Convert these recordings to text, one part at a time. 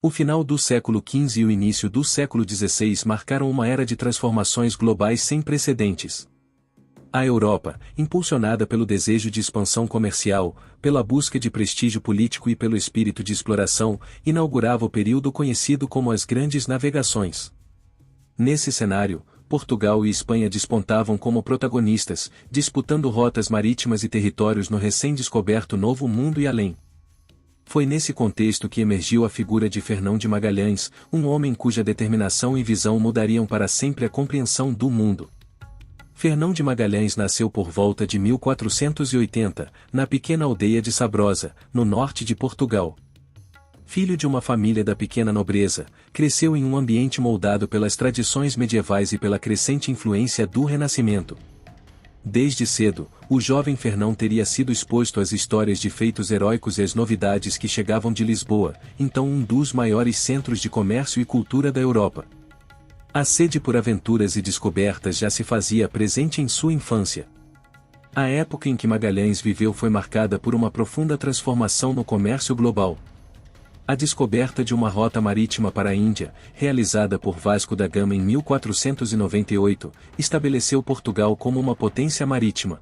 O final do século XV e o início do século XVI marcaram uma era de transformações globais sem precedentes. A Europa, impulsionada pelo desejo de expansão comercial, pela busca de prestígio político e pelo espírito de exploração, inaugurava o período conhecido como as Grandes Navegações. Nesse cenário, Portugal e Espanha despontavam como protagonistas, disputando rotas marítimas e territórios no recém-descoberto Novo Mundo e além. Foi nesse contexto que emergiu a figura de Fernão de Magalhães, um homem cuja determinação e visão mudariam para sempre a compreensão do mundo. Fernão de Magalhães nasceu por volta de 1480, na pequena aldeia de Sabrosa, no norte de Portugal. Filho de uma família da pequena nobreza, cresceu em um ambiente moldado pelas tradições medievais e pela crescente influência do Renascimento. Desde cedo, o jovem Fernão teria sido exposto às histórias de feitos heróicos e às novidades que chegavam de Lisboa, então um dos maiores centros de comércio e cultura da Europa. A sede por aventuras e descobertas já se fazia presente em sua infância. A época em que Magalhães viveu foi marcada por uma profunda transformação no comércio global. A descoberta de uma rota marítima para a Índia, realizada por Vasco da Gama em 1498, estabeleceu Portugal como uma potência marítima.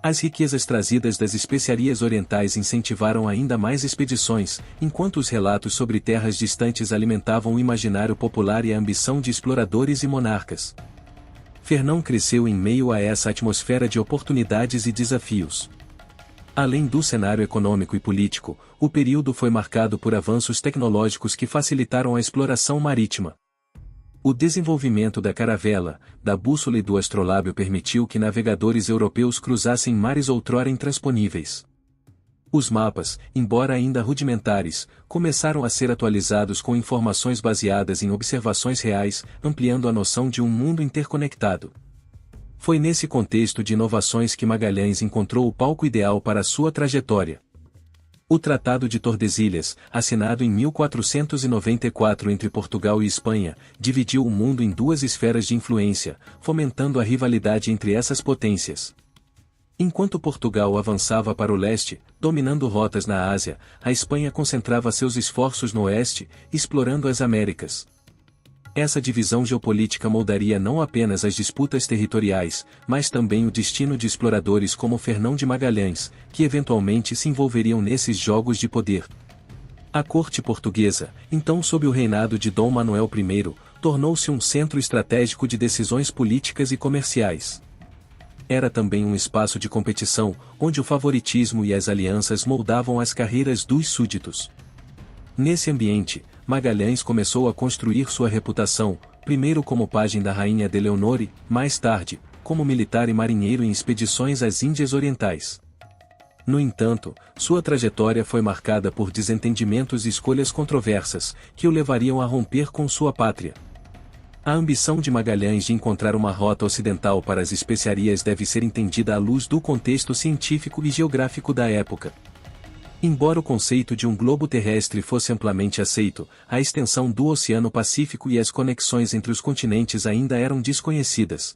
As riquezas trazidas das especiarias orientais incentivaram ainda mais expedições, enquanto os relatos sobre terras distantes alimentavam o imaginário popular e a ambição de exploradores e monarcas. Fernão cresceu em meio a essa atmosfera de oportunidades e desafios. Além do cenário econômico e político, o período foi marcado por avanços tecnológicos que facilitaram a exploração marítima. O desenvolvimento da caravela, da bússola e do astrolábio permitiu que navegadores europeus cruzassem mares outrora intransponíveis. Os mapas, embora ainda rudimentares, começaram a ser atualizados com informações baseadas em observações reais, ampliando a noção de um mundo interconectado. Foi nesse contexto de inovações que Magalhães encontrou o palco ideal para sua trajetória. O Tratado de Tordesilhas, assinado em 1494 entre Portugal e Espanha, dividiu o mundo em duas esferas de influência, fomentando a rivalidade entre essas potências. Enquanto Portugal avançava para o leste, dominando rotas na Ásia, a Espanha concentrava seus esforços no oeste, explorando as Américas. Essa divisão geopolítica moldaria não apenas as disputas territoriais, mas também o destino de exploradores como Fernão de Magalhães, que eventualmente se envolveriam nesses jogos de poder. A corte portuguesa, então sob o reinado de Dom Manuel I, tornou-se um centro estratégico de decisões políticas e comerciais. Era também um espaço de competição, onde o favoritismo e as alianças moldavam as carreiras dos súditos. Nesse ambiente, Magalhães começou a construir sua reputação, primeiro como pajem da rainha de Leonor, mais tarde, como militar e marinheiro em expedições às Índias Orientais. No entanto, sua trajetória foi marcada por desentendimentos e escolhas controversas, que o levariam a romper com sua pátria. A ambição de Magalhães de encontrar uma rota ocidental para as especiarias deve ser entendida à luz do contexto científico e geográfico da época. Embora o conceito de um globo terrestre fosse amplamente aceito, a extensão do Oceano Pacífico e as conexões entre os continentes ainda eram desconhecidas.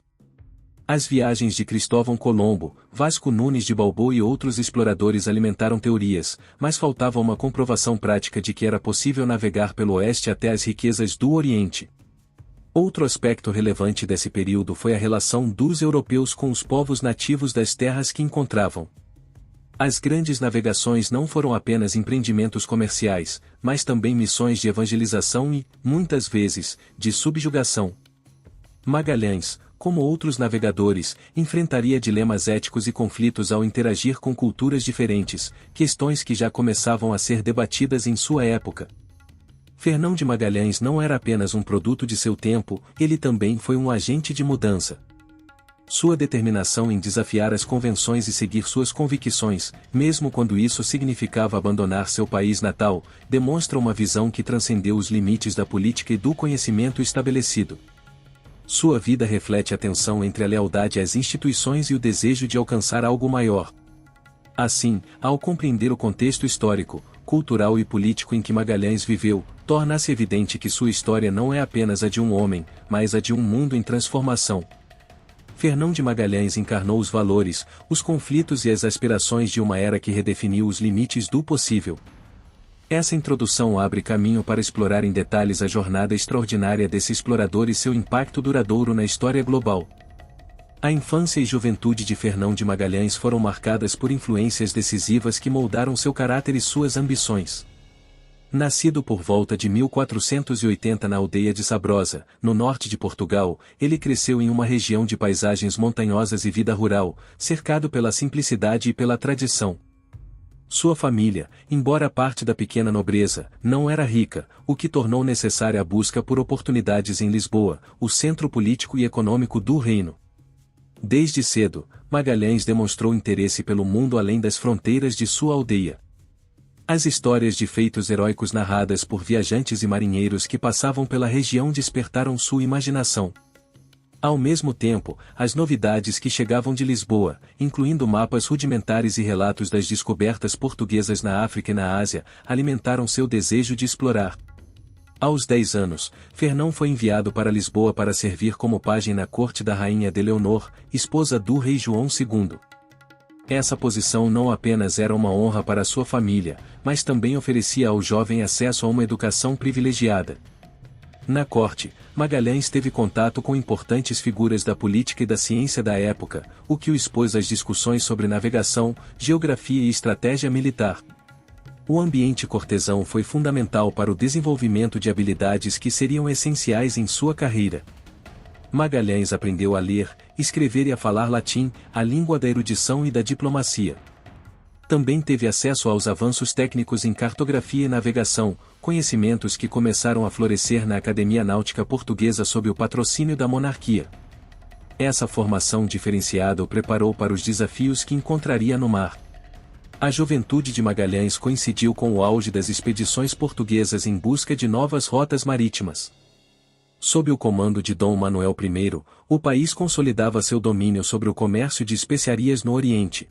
As viagens de Cristóvão Colombo, Vasco Nunes de Balboa e outros exploradores alimentaram teorias, mas faltava uma comprovação prática de que era possível navegar pelo oeste até as riquezas do Oriente. Outro aspecto relevante desse período foi a relação dos europeus com os povos nativos das terras que encontravam. As grandes navegações não foram apenas empreendimentos comerciais, mas também missões de evangelização e, muitas vezes, de subjugação. Magalhães, como outros navegadores, enfrentaria dilemas éticos e conflitos ao interagir com culturas diferentes, questões que já começavam a ser debatidas em sua época. Fernão de Magalhães não era apenas um produto de seu tempo, ele também foi um agente de mudança. Sua determinação em desafiar as convenções e seguir suas convicções, mesmo quando isso significava abandonar seu país natal, demonstra uma visão que transcendeu os limites da política e do conhecimento estabelecido. Sua vida reflete a tensão entre a lealdade às instituições e o desejo de alcançar algo maior. Assim, ao compreender o contexto histórico, cultural e político em que Magalhães viveu, torna-se evidente que sua história não é apenas a de um homem, mas a de um mundo em transformação. Fernão de Magalhães encarnou os valores, os conflitos e as aspirações de uma era que redefiniu os limites do possível. Essa introdução abre caminho para explorar em detalhes a jornada extraordinária desse explorador e seu impacto duradouro na história global. A infância e juventude de Fernão de Magalhães foram marcadas por influências decisivas que moldaram seu caráter e suas ambições. Nascido por volta de 1480 na aldeia de Sabrosa, no norte de Portugal, ele cresceu em uma região de paisagens montanhosas e vida rural, cercado pela simplicidade e pela tradição. Sua família, embora parte da pequena nobreza, não era rica, o que tornou necessária a busca por oportunidades em Lisboa, o centro político e econômico do reino. Desde cedo, Magalhães demonstrou interesse pelo mundo além das fronteiras de sua aldeia. As histórias de feitos heróicos narradas por viajantes e marinheiros que passavam pela região despertaram sua imaginação. Ao mesmo tempo, as novidades que chegavam de Lisboa, incluindo mapas rudimentares e relatos das descobertas portuguesas na África e na Ásia, alimentaram seu desejo de explorar. Aos 10 anos, Fernão foi enviado para Lisboa para servir como pajem na corte da rainha de Leonor, esposa do rei João II. Essa posição não apenas era uma honra para sua família, mas também oferecia ao jovem acesso a uma educação privilegiada. Na corte, Magalhães teve contato com importantes figuras da política e da ciência da época, o que o expôs às discussões sobre navegação, geografia e estratégia militar. O ambiente cortesão foi fundamental para o desenvolvimento de habilidades que seriam essenciais em sua carreira. Magalhães aprendeu a ler, escrever e a falar latim, a língua da erudição e da diplomacia. Também teve acesso aos avanços técnicos em cartografia e navegação, conhecimentos que começaram a florescer na Academia Náutica Portuguesa sob o patrocínio da monarquia. Essa formação diferenciada o preparou para os desafios que encontraria no mar. A juventude de Magalhães coincidiu com o auge das expedições portuguesas em busca de novas rotas marítimas. Sob o comando de Dom Manuel I, o país consolidava seu domínio sobre o comércio de especiarias no Oriente.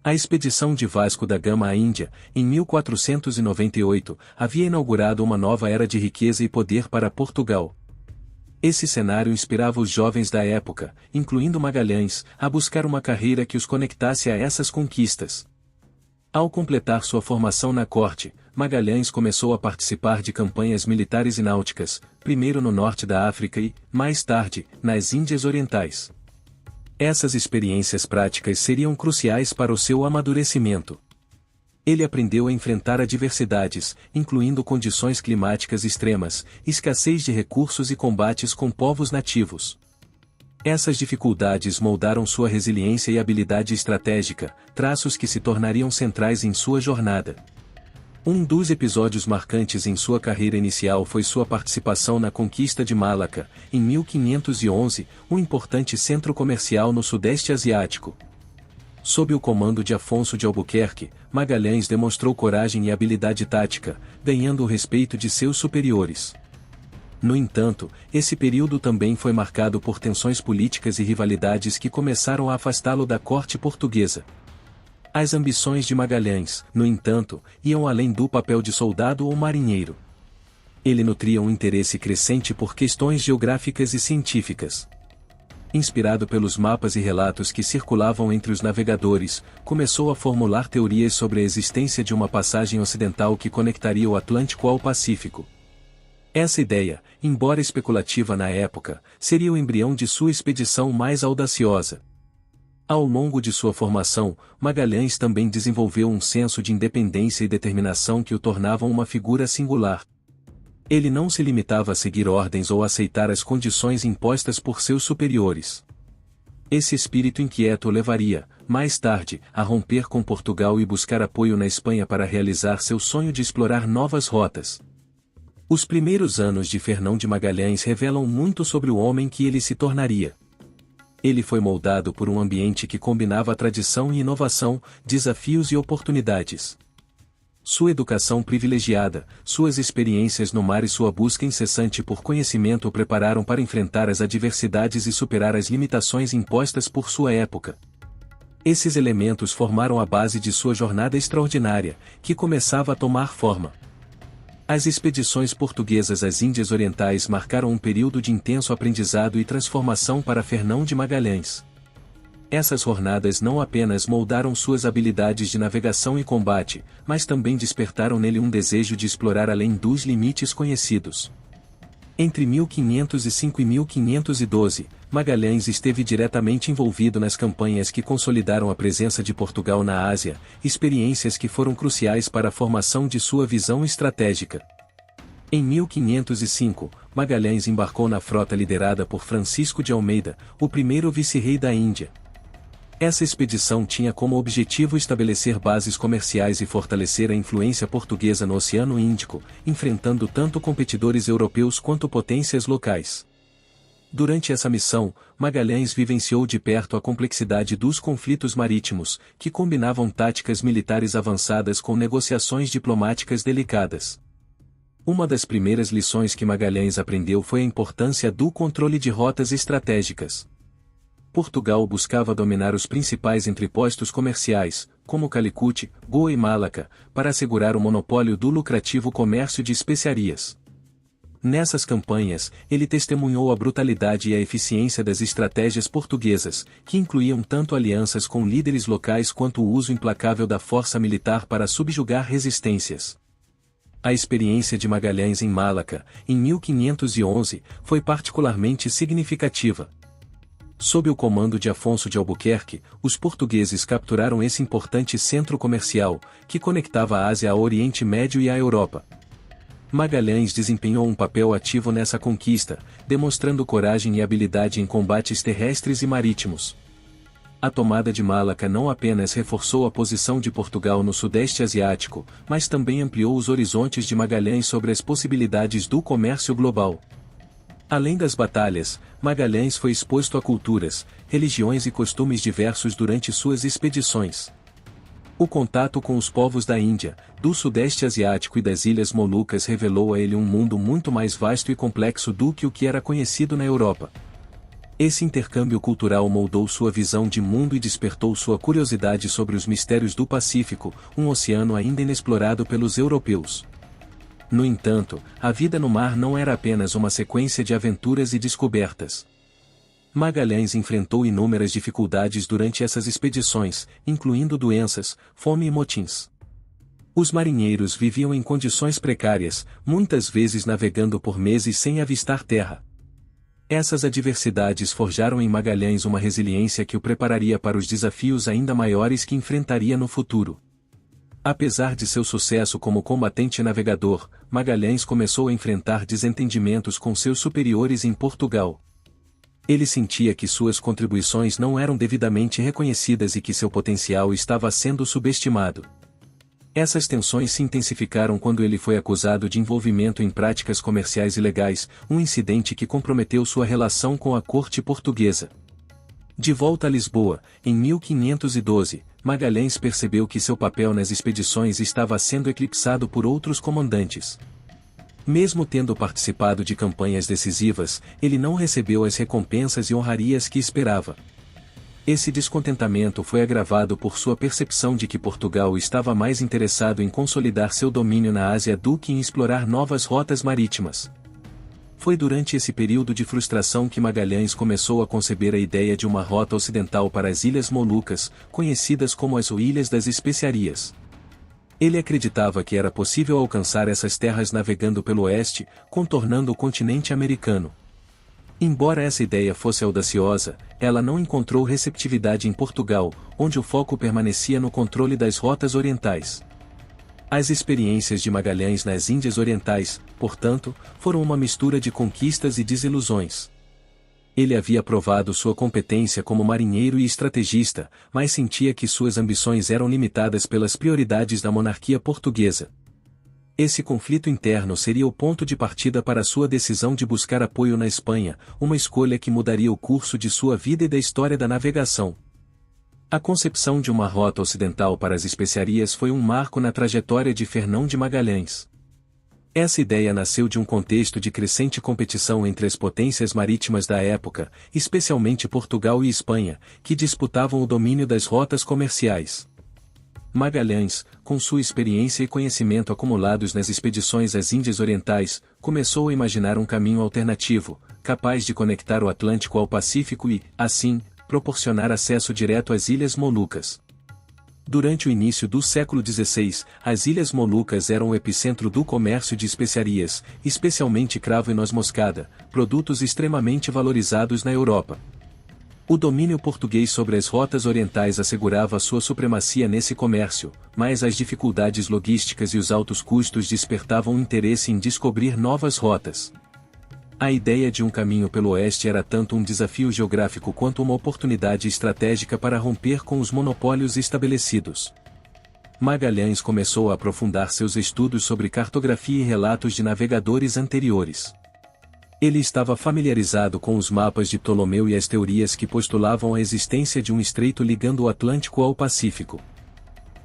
A expedição de Vasco da Gama à Índia, em 1498, havia inaugurado uma nova era de riqueza e poder para Portugal. Esse cenário inspirava os jovens da época, incluindo Magalhães, a buscar uma carreira que os conectasse a essas conquistas. Ao completar sua formação na corte, Magalhães começou a participar de campanhas militares e náuticas, primeiro no norte da África e, mais tarde, nas Índias Orientais. Essas experiências práticas seriam cruciais para o seu amadurecimento. Ele aprendeu a enfrentar adversidades, incluindo condições climáticas extremas, escassez de recursos e combates com povos nativos. Essas dificuldades moldaram sua resiliência e habilidade estratégica, traços que se tornariam centrais em sua jornada. Um dos episódios marcantes em sua carreira inicial foi sua participação na conquista de Malaca, em 1511, um importante centro comercial no Sudeste Asiático. Sob o comando de Afonso de Albuquerque, Magalhães demonstrou coragem e habilidade tática, ganhando o respeito de seus superiores. No entanto, esse período também foi marcado por tensões políticas e rivalidades que começaram a afastá-lo da corte portuguesa. As ambições de Magalhães, no entanto, iam além do papel de soldado ou marinheiro. Ele nutria um interesse crescente por questões geográficas e científicas. Inspirado pelos mapas e relatos que circulavam entre os navegadores, começou a formular teorias sobre a existência de uma passagem ocidental que conectaria o Atlântico ao Pacífico. Essa ideia, embora especulativa na época, seria o embrião de sua expedição mais audaciosa. Ao longo de sua formação, Magalhães também desenvolveu um senso de independência e determinação que o tornavam uma figura singular. Ele não se limitava a seguir ordens ou aceitar as condições impostas por seus superiores. Esse espírito inquieto o levaria, mais tarde, a romper com Portugal e buscar apoio na Espanha para realizar seu sonho de explorar novas rotas. Os primeiros anos de Fernão de Magalhães revelam muito sobre o homem que ele se tornaria. Ele foi moldado por um ambiente que combinava tradição e inovação, desafios e oportunidades. Sua educação privilegiada, suas experiências no mar e sua busca incessante por conhecimento o prepararam para enfrentar as adversidades e superar as limitações impostas por sua época. Esses elementos formaram a base de sua jornada extraordinária, que começava a tomar forma. As expedições portuguesas às Índias Orientais marcaram um período de intenso aprendizado e transformação para Fernão de Magalhães. Essas jornadas não apenas moldaram suas habilidades de navegação e combate, mas também despertaram nele um desejo de explorar além dos limites conhecidos. Entre 1505 e 1512, Magalhães esteve diretamente envolvido nas campanhas que consolidaram a presença de Portugal na Ásia, experiências que foram cruciais para a formação de sua visão estratégica. Em 1505, Magalhães embarcou na frota liderada por Francisco de Almeida, o primeiro vice-rei da Índia. Essa expedição tinha como objetivo estabelecer bases comerciais e fortalecer a influência portuguesa no Oceano Índico, enfrentando tanto competidores europeus quanto potências locais. Durante essa missão, Magalhães vivenciou de perto a complexidade dos conflitos marítimos, que combinavam táticas militares avançadas com negociações diplomáticas delicadas. Uma das primeiras lições que Magalhães aprendeu foi a importância do controle de rotas estratégicas. Portugal buscava dominar os principais entrepostos comerciais, como Calicut, Goa e Malaca, para assegurar o monopólio do lucrativo comércio de especiarias. Nessas campanhas, ele testemunhou a brutalidade e a eficiência das estratégias portuguesas, que incluíam tanto alianças com líderes locais quanto o uso implacável da força militar para subjugar resistências. A experiência de Magalhães em Malaca, em 1511, foi particularmente significativa. Sob o comando de Afonso de Albuquerque, os portugueses capturaram esse importante centro comercial, que conectava a Ásia ao Oriente Médio e à Europa. Magalhães desempenhou um papel ativo nessa conquista, demonstrando coragem e habilidade em combates terrestres e marítimos. A tomada de Malaca não apenas reforçou a posição de Portugal no Sudeste Asiático, mas também ampliou os horizontes de Magalhães sobre as possibilidades do comércio global. Além das batalhas, Magalhães foi exposto a culturas, religiões e costumes diversos durante suas expedições. O contato com os povos da Índia, do Sudeste Asiático e das Ilhas Molucas revelou a ele um mundo muito mais vasto e complexo do que o que era conhecido na Europa. Esse intercâmbio cultural moldou sua visão de mundo e despertou sua curiosidade sobre os mistérios do Pacífico, um oceano ainda inexplorado pelos europeus. No entanto, a vida no mar não era apenas uma sequência de aventuras e descobertas. Magalhães enfrentou inúmeras dificuldades durante essas expedições, incluindo doenças, fome e motins. Os marinheiros viviam em condições precárias, muitas vezes navegando por meses sem avistar terra. Essas adversidades forjaram em Magalhães uma resiliência que o prepararia para os desafios ainda maiores que enfrentaria no futuro. Apesar de seu sucesso como combatente navegador, Magalhães começou a enfrentar desentendimentos com seus superiores em Portugal. Ele sentia que suas contribuições não eram devidamente reconhecidas e que seu potencial estava sendo subestimado. Essas tensões se intensificaram quando ele foi acusado de envolvimento em práticas comerciais ilegais, um incidente que comprometeu sua relação com a corte portuguesa. De volta a Lisboa, em 1512, Magalhães percebeu que seu papel nas expedições estava sendo eclipsado por outros comandantes. Mesmo tendo participado de campanhas decisivas, ele não recebeu as recompensas e honrarias que esperava. Esse descontentamento foi agravado por sua percepção de que Portugal estava mais interessado em consolidar seu domínio na Ásia do que em explorar novas rotas marítimas. Foi durante esse período de frustração que Magalhães começou a conceber a ideia de uma rota ocidental para as Ilhas Molucas, conhecidas como as Ilhas das Especiarias. Ele acreditava que era possível alcançar essas terras navegando pelo oeste, contornando o continente americano. Embora essa ideia fosse audaciosa, ela não encontrou receptividade em Portugal, onde o foco permanecia no controle das rotas orientais. As experiências de Magalhães nas Índias Orientais, portanto, foram uma mistura de conquistas e desilusões. Ele havia provado sua competência como marinheiro e estrategista, mas sentia que suas ambições eram limitadas pelas prioridades da monarquia portuguesa. Esse conflito interno seria o ponto de partida para sua decisão de buscar apoio na Espanha, uma escolha que mudaria o curso de sua vida e da história da navegação. A concepção de uma rota ocidental para as especiarias foi um marco na trajetória de Fernão de Magalhães. Essa ideia nasceu de um contexto de crescente competição entre as potências marítimas da época, especialmente Portugal e Espanha, que disputavam o domínio das rotas comerciais. Magalhães, com sua experiência e conhecimento acumulados nas expedições às Índias Orientais, começou a imaginar um caminho alternativo, capaz de conectar o Atlântico ao Pacífico e, assim, proporcionar acesso direto às Ilhas Molucas. Durante o início do século XVI, as Ilhas Molucas eram o epicentro do comércio de especiarias, especialmente cravo e noz-moscada, produtos extremamente valorizados na Europa. O domínio português sobre as rotas orientais assegurava sua supremacia nesse comércio, mas as dificuldades logísticas e os altos custos despertavam interesse em descobrir novas rotas. A ideia de um caminho pelo oeste era tanto um desafio geográfico quanto uma oportunidade estratégica para romper com os monopólios estabelecidos. Magalhães começou a aprofundar seus estudos sobre cartografia e relatos de navegadores anteriores. Ele estava familiarizado com os mapas de Ptolomeu e as teorias que postulavam a existência de um estreito ligando o Atlântico ao Pacífico.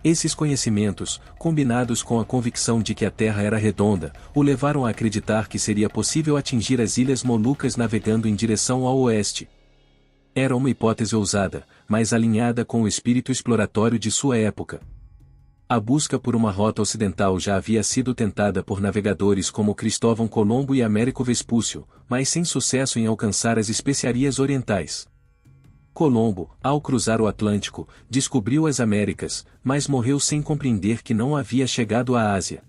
Esses conhecimentos, combinados com a convicção de que a Terra era redonda, o levaram a acreditar que seria possível atingir as Ilhas Molucas navegando em direção ao oeste. Era uma hipótese ousada, mas alinhada com o espírito exploratório de sua época. A busca por uma rota ocidental já havia sido tentada por navegadores como Cristóvão Colombo e Américo Vespúcio, mas sem sucesso em alcançar as especiarias orientais. Colombo, ao cruzar o Atlântico, descobriu as Américas, mas morreu sem compreender que não havia chegado à Ásia.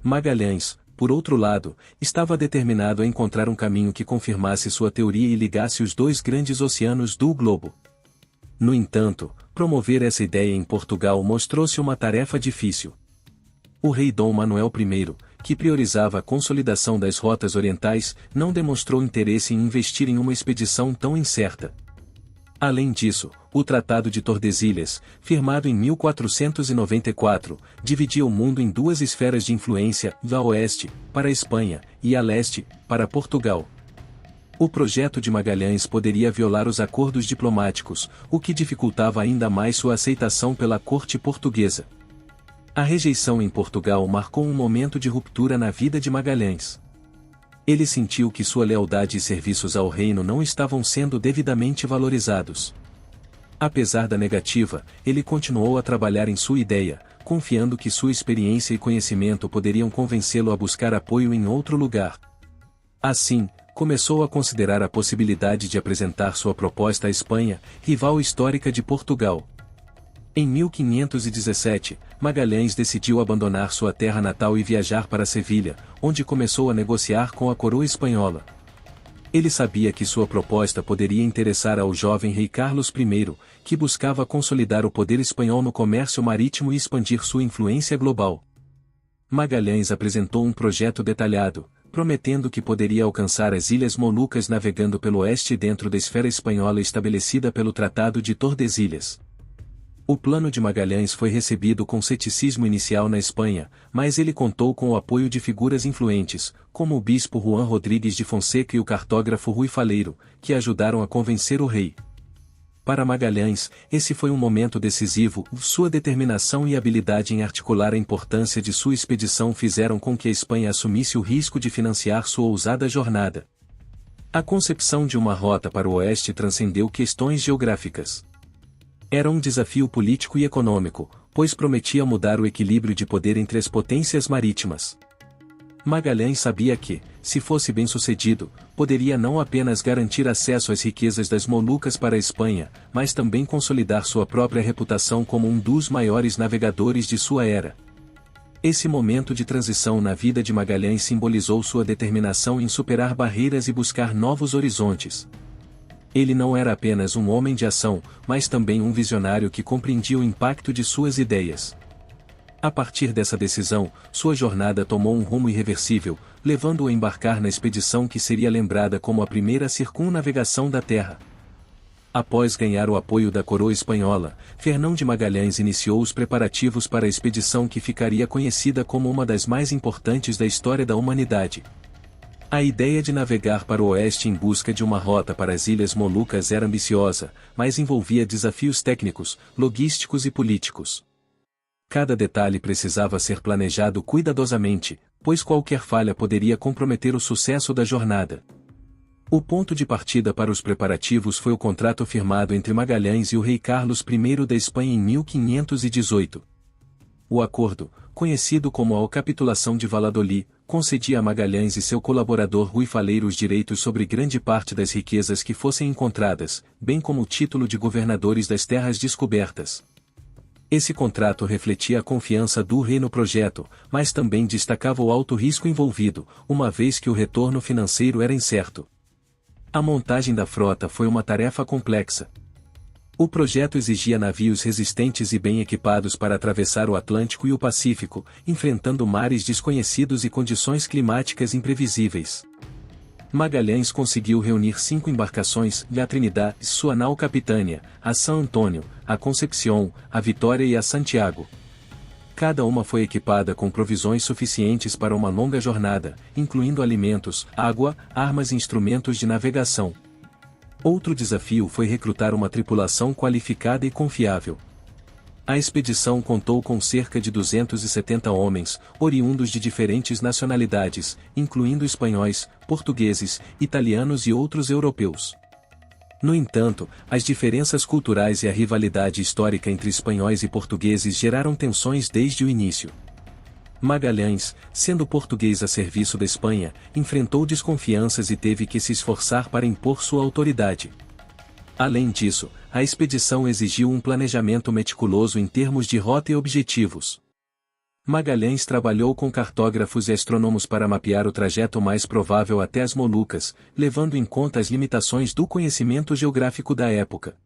Magalhães, por outro lado, estava determinado a encontrar um caminho que confirmasse sua teoria e ligasse os dois grandes oceanos do globo. No entanto, promover essa ideia em Portugal mostrou-se uma tarefa difícil. O rei Dom Manuel I, que priorizava a consolidação das rotas orientais, não demonstrou interesse em investir em uma expedição tão incerta. Além disso, o Tratado de Tordesilhas, firmado em 1494, dividia o mundo em duas esferas de influência, a oeste, para a Espanha, e a leste, para Portugal. O projeto de Magalhães poderia violar os acordos diplomáticos, o que dificultava ainda mais sua aceitação pela corte portuguesa. A rejeição em Portugal marcou um momento de ruptura na vida de Magalhães. Ele sentiu que sua lealdade e serviços ao reino não estavam sendo devidamente valorizados. Apesar da negativa, ele continuou a trabalhar em sua ideia, confiando que sua experiência e conhecimento poderiam convencê-lo a buscar apoio em outro lugar. Assim, começou a considerar a possibilidade de apresentar sua proposta à Espanha, rival histórica de Portugal. Em 1517, Magalhães decidiu abandonar sua terra natal e viajar para Sevilha, onde começou a negociar com a coroa espanhola. Ele sabia que sua proposta poderia interessar ao jovem rei Carlos I, que buscava consolidar o poder espanhol no comércio marítimo e expandir sua influência global. Magalhães apresentou um projeto detalhado, prometendo que poderia alcançar as Ilhas Molucas navegando pelo oeste dentro da esfera espanhola estabelecida pelo Tratado de Tordesilhas. O plano de Magalhães foi recebido com ceticismo inicial na Espanha, mas ele contou com o apoio de figuras influentes, como o bispo Juan Rodrigues de Fonseca e o cartógrafo Rui Faleiro, que ajudaram a convencer o rei. Para Magalhães, esse foi um momento decisivo, sua determinação e habilidade em articular a importância de sua expedição fizeram com que a Espanha assumisse o risco de financiar sua ousada jornada. A concepção de uma rota para o oeste transcendeu questões geográficas. Era um desafio político e econômico, pois prometia mudar o equilíbrio de poder entre as potências marítimas. Magalhães sabia que, se fosse bem-sucedido, poderia não apenas garantir acesso às riquezas das Molucas para a Espanha, mas também consolidar sua própria reputação como um dos maiores navegadores de sua era. Esse momento de transição na vida de Magalhães simbolizou sua determinação em superar barreiras e buscar novos horizontes. Ele não era apenas um homem de ação, mas também um visionário que compreendia o impacto de suas ideias. A partir dessa decisão, sua jornada tomou um rumo irreversível, levando-o a embarcar na expedição que seria lembrada como a primeira circunnavegação da Terra. Após ganhar o apoio da coroa espanhola, Fernão de Magalhães iniciou os preparativos para a expedição que ficaria conhecida como uma das mais importantes da história da humanidade. A ideia de navegar para o oeste em busca de uma rota para as Ilhas Molucas era ambiciosa, mas envolvia desafios técnicos, logísticos e políticos. Cada detalhe precisava ser planejado cuidadosamente, pois qualquer falha poderia comprometer o sucesso da jornada. O ponto de partida para os preparativos foi o contrato firmado entre Magalhães e o rei Carlos I da Espanha em 1518. O acordo, conhecido como a Capitulação de Valladolid, concedia a Magalhães e seu colaborador Rui Faleiro os direitos sobre grande parte das riquezas que fossem encontradas, bem como o título de governadores das terras descobertas. Esse contrato refletia a confiança do rei no projeto, mas também destacava o alto risco envolvido, uma vez que o retorno financeiro era incerto. A montagem da frota foi uma tarefa complexa. O projeto exigia navios resistentes e bem equipados para atravessar o Atlântico e o Pacífico, enfrentando mares desconhecidos e condições climáticas imprevisíveis. Magalhães conseguiu reunir 5 embarcações, a Trinidad, sua nau Capitânia, a San Antônio, a Concepción, a Vitória e a Santiago. Cada uma foi equipada com provisões suficientes para uma longa jornada, incluindo alimentos, água, armas e instrumentos de navegação. Outro desafio foi recrutar uma tripulação qualificada e confiável. A expedição contou com cerca de 270 homens, oriundos de diferentes nacionalidades, incluindo espanhóis, portugueses, italianos e outros europeus. No entanto, as diferenças culturais e a rivalidade histórica entre espanhóis e portugueses geraram tensões desde o início. Magalhães, sendo português a serviço da Espanha, enfrentou desconfianças e teve que se esforçar para impor sua autoridade. Além disso, a expedição exigiu um planejamento meticuloso em termos de rota e objetivos. Magalhães trabalhou com cartógrafos e astrônomos para mapear o trajeto mais provável até as Molucas, levando em conta as limitações do conhecimento geográfico da época.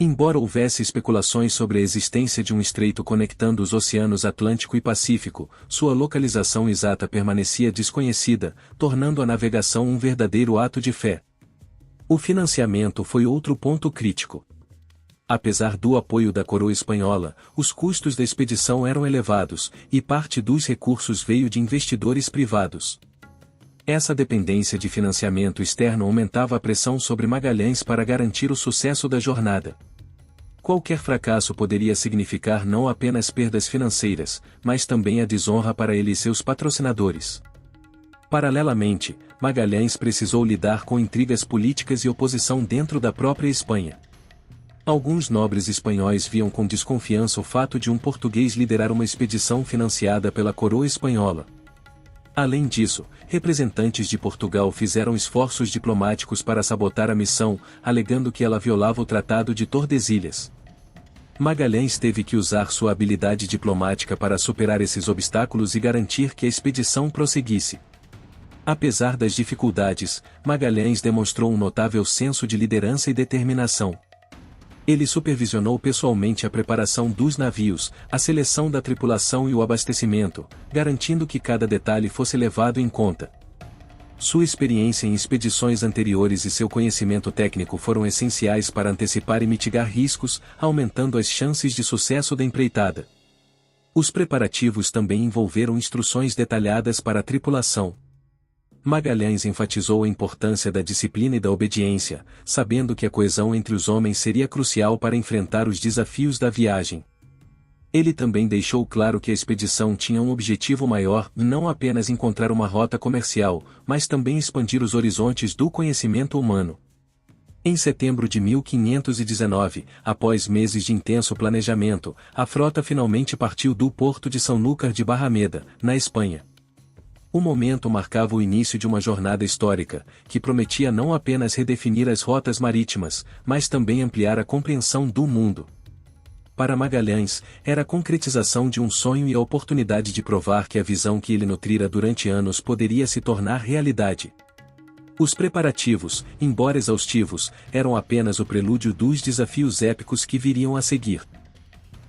Embora houvesse especulações sobre a existência de um estreito conectando os oceanos Atlântico e Pacífico, sua localização exata permanecia desconhecida, tornando a navegação um verdadeiro ato de fé. O financiamento foi outro ponto crítico. Apesar do apoio da coroa espanhola, os custos da expedição eram elevados, e parte dos recursos veio de investidores privados. Essa dependência de financiamento externo aumentava a pressão sobre Magalhães para garantir o sucesso da jornada. Qualquer fracasso poderia significar não apenas perdas financeiras, mas também a desonra para ele e seus patrocinadores. Paralelamente, Magalhães precisou lidar com intrigas políticas e oposição dentro da própria Espanha. Alguns nobres espanhóis viam com desconfiança o fato de um português liderar uma expedição financiada pela coroa espanhola. Além disso, representantes de Portugal fizeram esforços diplomáticos para sabotar a missão, alegando que ela violava o Tratado de Tordesilhas. Magalhães teve que usar sua habilidade diplomática para superar esses obstáculos e garantir que a expedição prosseguisse. Apesar das dificuldades, Magalhães demonstrou um notável senso de liderança e determinação. Ele supervisionou pessoalmente a preparação dos navios, a seleção da tripulação e o abastecimento, garantindo que cada detalhe fosse levado em conta. Sua experiência em expedições anteriores e seu conhecimento técnico foram essenciais para antecipar e mitigar riscos, aumentando as chances de sucesso da empreitada. Os preparativos também envolveram instruções detalhadas para a tripulação. Magalhães enfatizou a importância da disciplina e da obediência, sabendo que a coesão entre os homens seria crucial para enfrentar os desafios da viagem. Ele também deixou claro que a expedição tinha um objetivo maior, não apenas encontrar uma rota comercial, mas também expandir os horizontes do conhecimento humano. Em setembro de 1519, após meses de intenso planejamento, a frota finalmente partiu do porto de Sanlúcar de Barrameda, na Espanha. O momento marcava o início de uma jornada histórica, que prometia não apenas redefinir as rotas marítimas, mas também ampliar a compreensão do mundo. Para Magalhães, era a concretização de um sonho e a oportunidade de provar que a visão que ele nutrira durante anos poderia se tornar realidade. Os preparativos, embora exaustivos, eram apenas o prelúdio dos desafios épicos que viriam a seguir.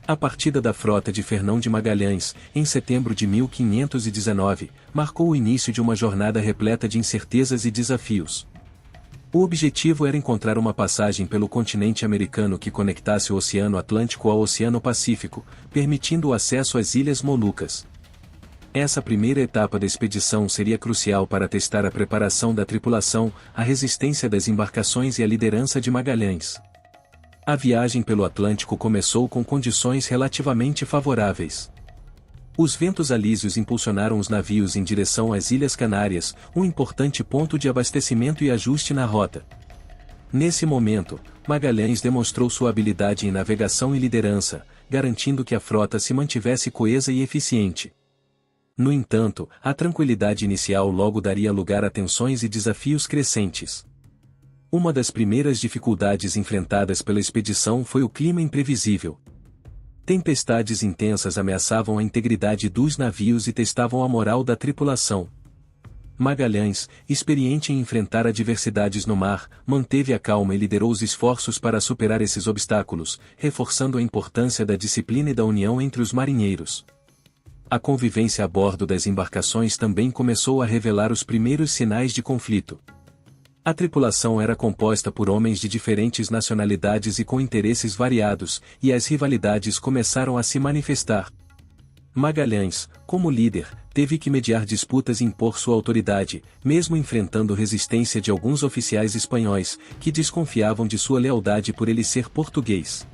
A partida da frota de Fernão de Magalhães, em setembro de 1519, marcou o início de uma jornada repleta de incertezas e desafios. O objetivo era encontrar uma passagem pelo continente americano que conectasse o Oceano Atlântico ao Oceano Pacífico, permitindo o acesso às Ilhas Molucas. Essa primeira etapa da expedição seria crucial para testar a preparação da tripulação, a resistência das embarcações e a liderança de Magalhães. A viagem pelo Atlântico começou com condições relativamente favoráveis. Os ventos alísios impulsionaram os navios em direção às Ilhas Canárias, um importante ponto de abastecimento e ajuste na rota. Nesse momento, Magalhães demonstrou sua habilidade em navegação e liderança, garantindo que a frota se mantivesse coesa e eficiente. No entanto, a tranquilidade inicial logo daria lugar a tensões e desafios crescentes. Uma das primeiras dificuldades enfrentadas pela expedição foi o clima imprevisível. Tempestades intensas ameaçavam a integridade dos navios e testavam a moral da tripulação. Magalhães, experiente em enfrentar adversidades no mar, manteve a calma e liderou os esforços para superar esses obstáculos, reforçando a importância da disciplina e da união entre os marinheiros. A convivência a bordo das embarcações também começou a revelar os primeiros sinais de conflito. A tripulação era composta por homens de diferentes nacionalidades e com interesses variados, e as rivalidades começaram a se manifestar. Magalhães, como líder, teve que mediar disputas e impor sua autoridade, mesmo enfrentando resistência de alguns oficiais espanhóis, que desconfiavam de sua lealdade por ele ser português.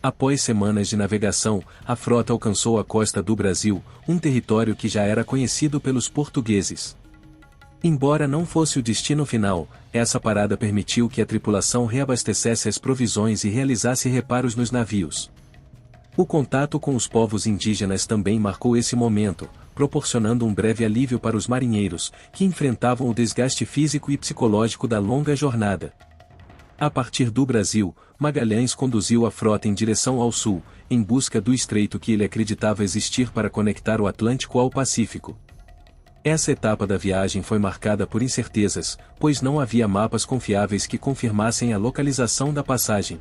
Após semanas de navegação, a frota alcançou a costa do Brasil, um território que já era conhecido pelos portugueses. Embora não fosse o destino final, essa parada permitiu que a tripulação reabastecesse as provisões e realizasse reparos nos navios. O contato com os povos indígenas também marcou esse momento, proporcionando um breve alívio para os marinheiros, que enfrentavam o desgaste físico e psicológico da longa jornada. A partir do Brasil, Magalhães conduziu a frota em direção ao sul, em busca do estreito que ele acreditava existir para conectar o Atlântico ao Pacífico. Essa etapa da viagem foi marcada por incertezas, pois não havia mapas confiáveis que confirmassem a localização da passagem.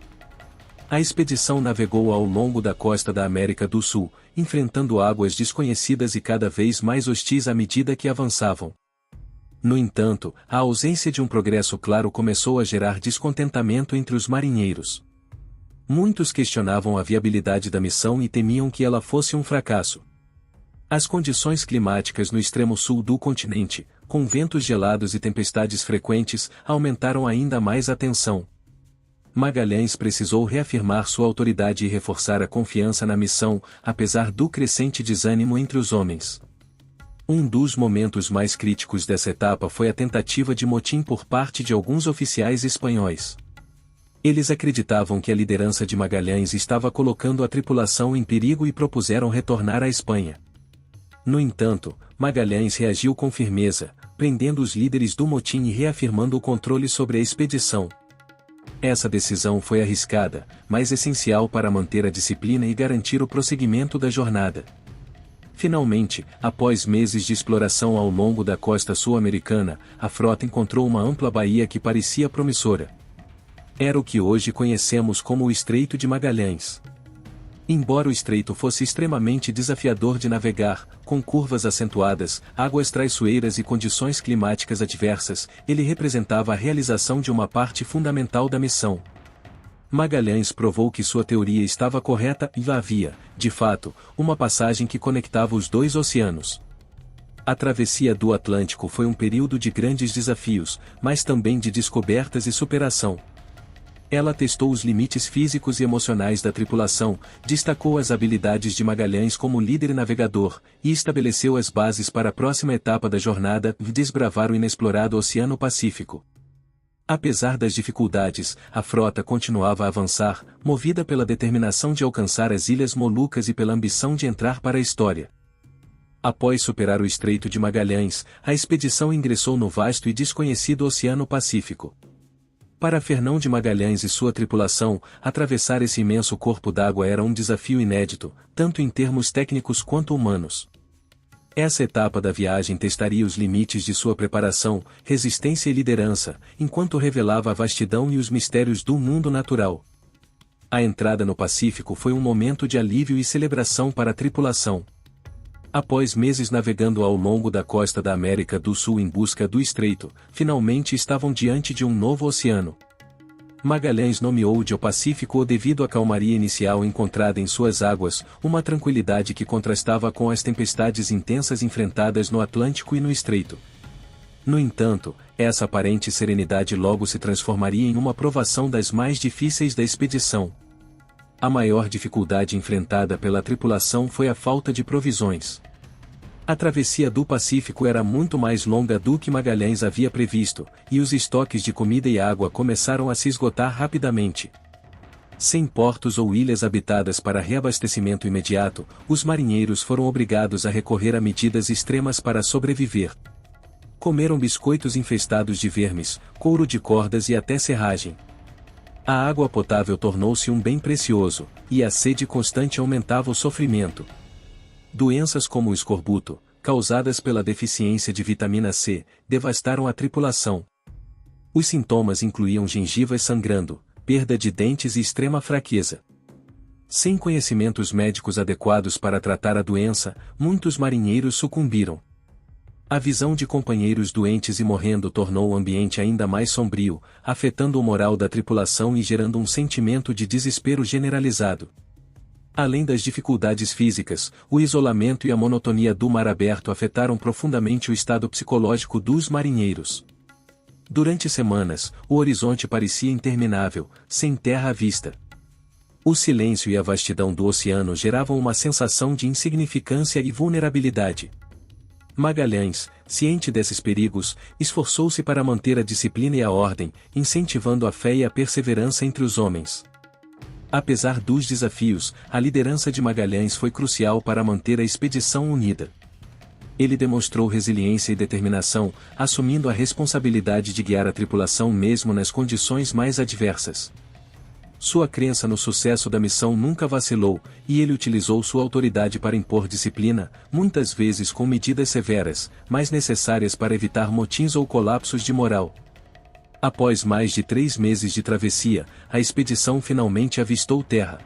A expedição navegou ao longo da costa da América do Sul, enfrentando águas desconhecidas e cada vez mais hostis à medida que avançavam. No entanto, a ausência de um progresso claro começou a gerar descontentamento entre os marinheiros. Muitos questionavam a viabilidade da missão e temiam que ela fosse um fracasso. As condições climáticas no extremo sul do continente, com ventos gelados e tempestades frequentes, aumentaram ainda mais a tensão. Magalhães precisou reafirmar sua autoridade e reforçar a confiança na missão, apesar do crescente desânimo entre os homens. Um dos momentos mais críticos dessa etapa foi a tentativa de motim por parte de alguns oficiais espanhóis. Eles acreditavam que a liderança de Magalhães estava colocando a tripulação em perigo e propuseram retornar à Espanha. No entanto, Magalhães reagiu com firmeza, prendendo os líderes do motim e reafirmando o controle sobre a expedição. Essa decisão foi arriscada, mas essencial para manter a disciplina e garantir o prosseguimento da jornada. Finalmente, após meses de exploração ao longo da costa sul-americana, a frota encontrou uma ampla baía que parecia promissora. Era o que hoje conhecemos como o Estreito de Magalhães. Embora o estreito fosse extremamente desafiador de navegar, com curvas acentuadas, águas traiçoeiras e condições climáticas adversas, ele representava a realização de uma parte fundamental da missão. Magalhães provou que sua teoria estava correta e havia, de fato, uma passagem que conectava os dois oceanos. A travessia do Atlântico foi um período de grandes desafios, mas também de descobertas e superação. Ela testou os limites físicos e emocionais da tripulação, destacou as habilidades de Magalhães como líder e navegador, e estabeleceu as bases para a próxima etapa da jornada, desbravar o inexplorado Oceano Pacífico. Apesar das dificuldades, a frota continuava a avançar, movida pela determinação de alcançar as Ilhas Molucas e pela ambição de entrar para a história. Após superar o Estreito de Magalhães, a expedição ingressou no vasto e desconhecido Oceano Pacífico. Para Fernão de Magalhães e sua tripulação, atravessar esse imenso corpo d'água era um desafio inédito, tanto em termos técnicos quanto humanos. Essa etapa da viagem testaria os limites de sua preparação, resistência e liderança, enquanto revelava a vastidão e os mistérios do mundo natural. A entrada no Pacífico foi um momento de alívio e celebração para a tripulação. Após meses navegando ao longo da costa da América do Sul em busca do estreito, finalmente estavam diante de um novo oceano. Magalhães nomeou de o Pacífico devido à calmaria inicial encontrada em suas águas, uma tranquilidade que contrastava com as tempestades intensas enfrentadas no Atlântico e no Estreito. No entanto, essa aparente serenidade logo se transformaria em uma provação das mais difíceis da expedição. A maior dificuldade enfrentada pela tripulação foi a falta de provisões. A travessia do Pacífico era muito mais longa do que Magalhães havia previsto, e os estoques de comida e água começaram a se esgotar rapidamente. Sem portos ou ilhas habitadas para reabastecimento imediato, os marinheiros foram obrigados a recorrer a medidas extremas para sobreviver. Comeram biscoitos infestados de vermes, couro de cordas e até serragem. A água potável tornou-se um bem precioso, e a sede constante aumentava o sofrimento. Doenças como o escorbuto, causadas pela deficiência de vitamina C, devastaram a tripulação. Os sintomas incluíam gengivas sangrando, perda de dentes e extrema fraqueza. Sem conhecimentos médicos adequados para tratar a doença, muitos marinheiros sucumbiram. A visão de companheiros doentes e morrendo tornou o ambiente ainda mais sombrio, afetando o moral da tripulação e gerando um sentimento de desespero generalizado. Além das dificuldades físicas, o isolamento e a monotonia do mar aberto afetaram profundamente o estado psicológico dos marinheiros. Durante semanas, o horizonte parecia interminável, sem terra à vista. O silêncio e a vastidão do oceano geravam uma sensação de insignificância e vulnerabilidade. Magalhães, ciente desses perigos, esforçou-se para manter a disciplina e a ordem, incentivando a fé e a perseverança entre os homens. Apesar dos desafios, a liderança de Magalhães foi crucial para manter a expedição unida. Ele demonstrou resiliência e determinação, assumindo a responsabilidade de guiar a tripulação mesmo nas condições mais adversas. Sua crença no sucesso da missão nunca vacilou, e ele utilizou sua autoridade para impor disciplina, muitas vezes com medidas severas, mas necessárias para evitar motins ou colapsos de moral. Após mais de 3 meses de travessia, a expedição finalmente avistou terra.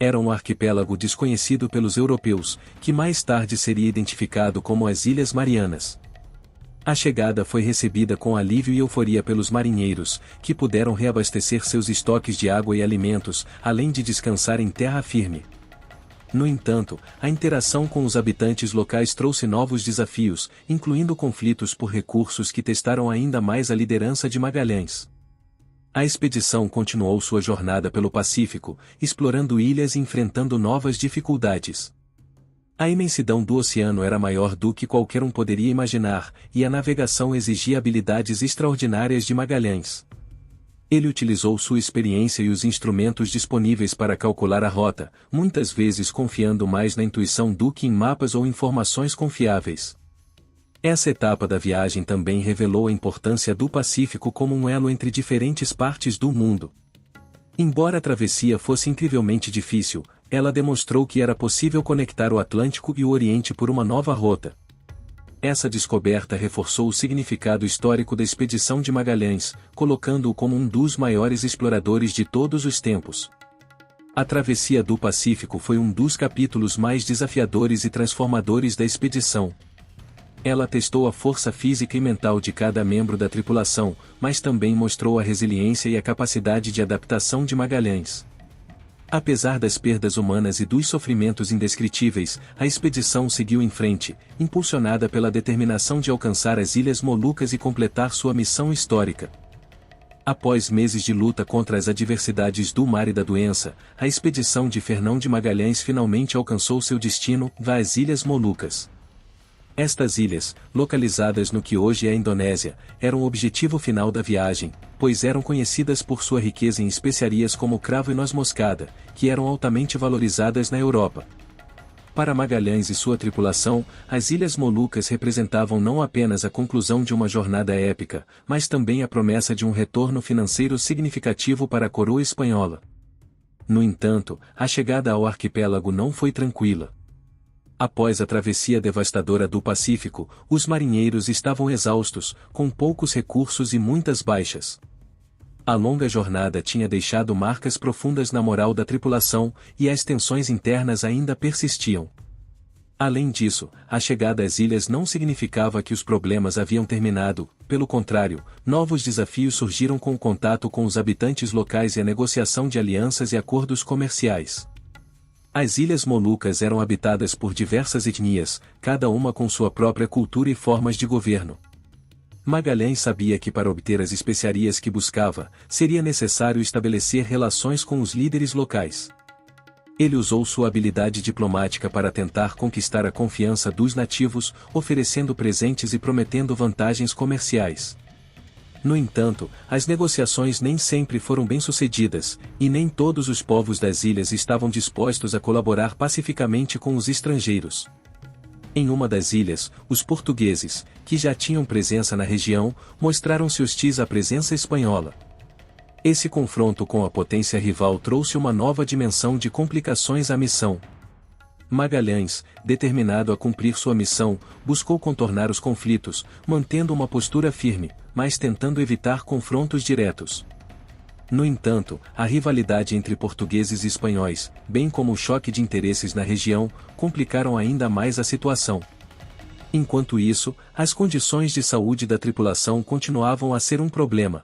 Era um arquipélago desconhecido pelos europeus, que mais tarde seria identificado como as Ilhas Marianas. A chegada foi recebida com alívio e euforia pelos marinheiros, que puderam reabastecer seus estoques de água e alimentos, além de descansar em terra firme. No entanto, a interação com os habitantes locais trouxe novos desafios, incluindo conflitos por recursos que testaram ainda mais a liderança de Magalhães. A expedição continuou sua jornada pelo Pacífico, explorando ilhas e enfrentando novas dificuldades. A imensidão do oceano era maior do que qualquer um poderia imaginar, e a navegação exigia habilidades extraordinárias de Magalhães. Ele utilizou sua experiência e os instrumentos disponíveis para calcular a rota, muitas vezes confiando mais na intuição do que em mapas ou informações confiáveis. Essa etapa da viagem também revelou a importância do Pacífico como um elo entre diferentes partes do mundo. Embora a travessia fosse incrivelmente difícil, ela demonstrou que era possível conectar o Atlântico e o Oriente por uma nova rota. Essa descoberta reforçou o significado histórico da expedição de Magalhães, colocando-o como um dos maiores exploradores de todos os tempos. A travessia do Pacífico foi um dos capítulos mais desafiadores e transformadores da expedição. Ela testou a força física e mental de cada membro da tripulação, mas também mostrou a resiliência e a capacidade de adaptação de Magalhães. Apesar das perdas humanas e dos sofrimentos indescritíveis, a expedição seguiu em frente, impulsionada pela determinação de alcançar as Ilhas Molucas e completar sua missão histórica. Após meses de luta contra as adversidades do mar e da doença, a expedição de Fernão de Magalhães finalmente alcançou seu destino, as Ilhas Molucas. Estas ilhas, localizadas no que hoje é a Indonésia, eram o objetivo final da viagem, pois eram conhecidas por sua riqueza em especiarias como cravo e noz-moscada, que eram altamente valorizadas na Europa. Para Magalhães e sua tripulação, as Ilhas Molucas representavam não apenas a conclusão de uma jornada épica, mas também a promessa de um retorno financeiro significativo para a coroa espanhola. No entanto, a chegada ao arquipélago não foi tranquila. Após a travessia devastadora do Pacífico, os marinheiros estavam exaustos, com poucos recursos e muitas baixas. A longa jornada tinha deixado marcas profundas na moral da tripulação, e as tensões internas ainda persistiam. Além disso, a chegada às ilhas não significava que os problemas haviam terminado, pelo contrário, novos desafios surgiram com o contato com os habitantes locais e a negociação de alianças e acordos comerciais. As Ilhas Molucas eram habitadas por diversas etnias, cada uma com sua própria cultura e formas de governo. Magalhães sabia que para obter as especiarias que buscava, seria necessário estabelecer relações com os líderes locais. Ele usou sua habilidade diplomática para tentar conquistar a confiança dos nativos, oferecendo presentes e prometendo vantagens comerciais. No entanto, as negociações nem sempre foram bem-sucedidas, e nem todos os povos das ilhas estavam dispostos a colaborar pacificamente com os estrangeiros. Em uma das ilhas, os portugueses, que já tinham presença na região, mostraram-se hostis à presença espanhola. Esse confronto com a potência rival trouxe uma nova dimensão de complicações à missão. Magalhães, determinado a cumprir sua missão, buscou contornar os conflitos, mantendo uma postura firme, mas tentando evitar confrontos diretos. No entanto, a rivalidade entre portugueses e espanhóis, bem como o choque de interesses na região, complicaram ainda mais a situação. Enquanto isso, as condições de saúde da tripulação continuavam a ser um problema.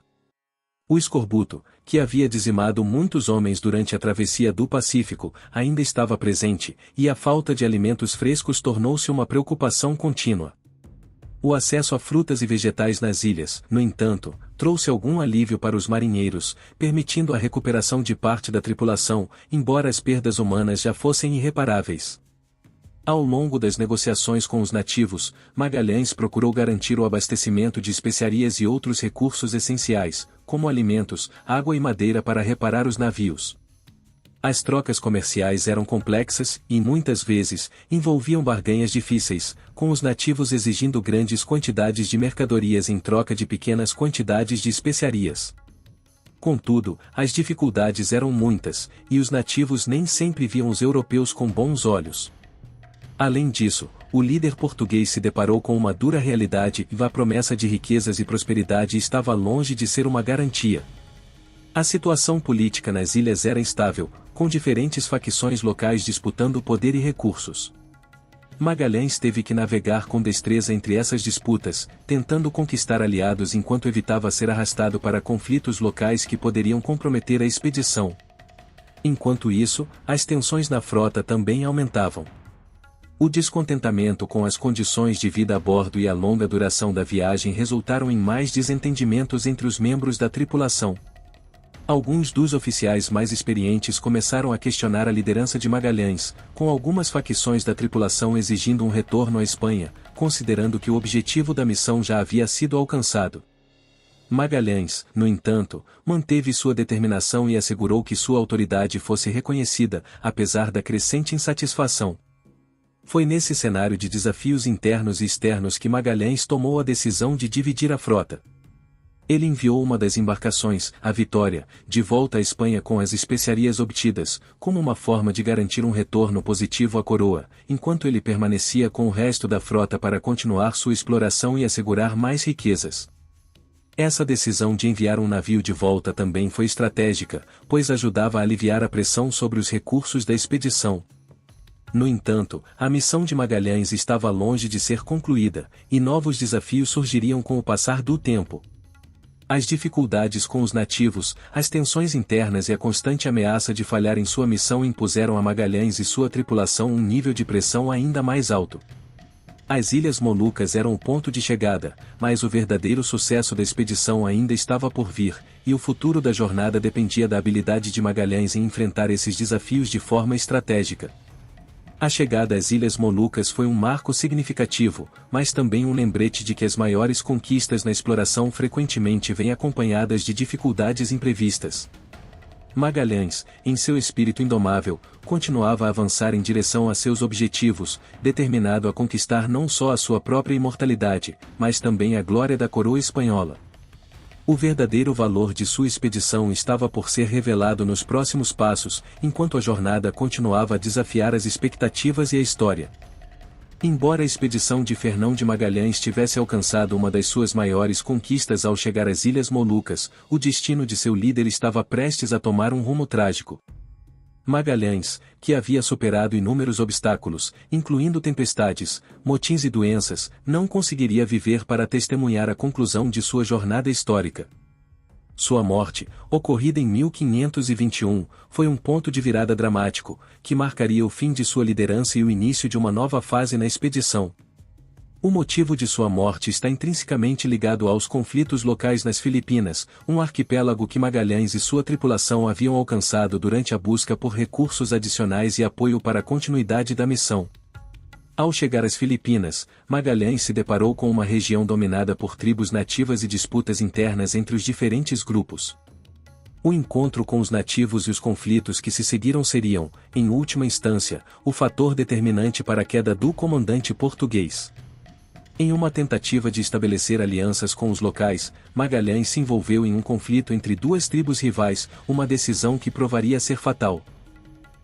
O escorbuto, que havia dizimado muitos homens durante a travessia do Pacífico, ainda estava presente, e a falta de alimentos frescos tornou-se uma preocupação contínua. O acesso a frutas e vegetais nas ilhas, no entanto, trouxe algum alívio para os marinheiros, permitindo a recuperação de parte da tripulação, embora as perdas humanas já fossem irreparáveis. Ao longo das negociações com os nativos, Magalhães procurou garantir o abastecimento de especiarias e outros recursos essenciais, como alimentos, água e madeira para reparar os navios. As trocas comerciais eram complexas e, muitas vezes, envolviam barganhas difíceis, com os nativos exigindo grandes quantidades de mercadorias em troca de pequenas quantidades de especiarias. Contudo, as dificuldades eram muitas, e os nativos nem sempre viam os europeus com bons olhos. Além disso, o líder português se deparou com uma dura realidade e a promessa de riquezas e prosperidade estava longe de ser uma garantia. A situação política nas ilhas era instável, com diferentes facções locais disputando poder e recursos. Magalhães teve que navegar com destreza entre essas disputas, tentando conquistar aliados enquanto evitava ser arrastado para conflitos locais que poderiam comprometer a expedição. Enquanto isso, as tensões na frota também aumentavam. O descontentamento com as condições de vida a bordo e a longa duração da viagem resultaram em mais desentendimentos entre os membros da tripulação. Alguns dos oficiais mais experientes começaram a questionar a liderança de Magalhães, com algumas facções da tripulação exigindo um retorno à Espanha, considerando que o objetivo da missão já havia sido alcançado. Magalhães, no entanto, manteve sua determinação e assegurou que sua autoridade fosse reconhecida, apesar da crescente insatisfação. Foi nesse cenário de desafios internos e externos que Magalhães tomou a decisão de dividir a frota. Ele enviou uma das embarcações, a Vitória, de volta à Espanha com as especiarias obtidas, como uma forma de garantir um retorno positivo à coroa, enquanto ele permanecia com o resto da frota para continuar sua exploração e assegurar mais riquezas. Essa decisão de enviar um navio de volta também foi estratégica, pois ajudava a aliviar a pressão sobre os recursos da expedição. No entanto, a missão de Magalhães estava longe de ser concluída, e novos desafios surgiriam com o passar do tempo. As dificuldades com os nativos, as tensões internas e a constante ameaça de falhar em sua missão impuseram a Magalhães e sua tripulação um nível de pressão ainda mais alto. As Ilhas Molucas eram o ponto de chegada, mas o verdadeiro sucesso da expedição ainda estava por vir, e o futuro da jornada dependia da habilidade de Magalhães em enfrentar esses desafios de forma estratégica. A chegada às Ilhas Molucas foi um marco significativo, mas também um lembrete de que as maiores conquistas na exploração frequentemente vêm acompanhadas de dificuldades imprevistas. Magalhães, em seu espírito indomável, continuava a avançar em direção a seus objetivos, determinado a conquistar não só a sua própria imortalidade, mas também a glória da coroa espanhola. O verdadeiro valor de sua expedição estava por ser revelado nos próximos passos, enquanto a jornada continuava a desafiar as expectativas e a história. Embora a expedição de Fernão de Magalhães tivesse alcançado uma das suas maiores conquistas ao chegar às Ilhas Molucas, o destino de seu líder estava prestes a tomar um rumo trágico. Magalhães, que havia superado inúmeros obstáculos, incluindo tempestades, motins e doenças, não conseguiria viver para testemunhar a conclusão de sua jornada histórica. Sua morte, ocorrida em 1521, foi um ponto de virada dramático, que marcaria o fim de sua liderança e o início de uma nova fase na expedição. O motivo de sua morte está intrinsecamente ligado aos conflitos locais nas Filipinas, um arquipélago que Magalhães e sua tripulação haviam alcançado durante a busca por recursos adicionais e apoio para a continuidade da missão. Ao chegar às Filipinas, Magalhães se deparou com uma região dominada por tribos nativas e disputas internas entre os diferentes grupos. O encontro com os nativos e os conflitos que se seguiram seriam, em última instância, o fator determinante para a queda do comandante português. Em uma tentativa de estabelecer alianças com os locais, Magalhães se envolveu em um conflito entre duas tribos rivais, uma decisão que provaria ser fatal.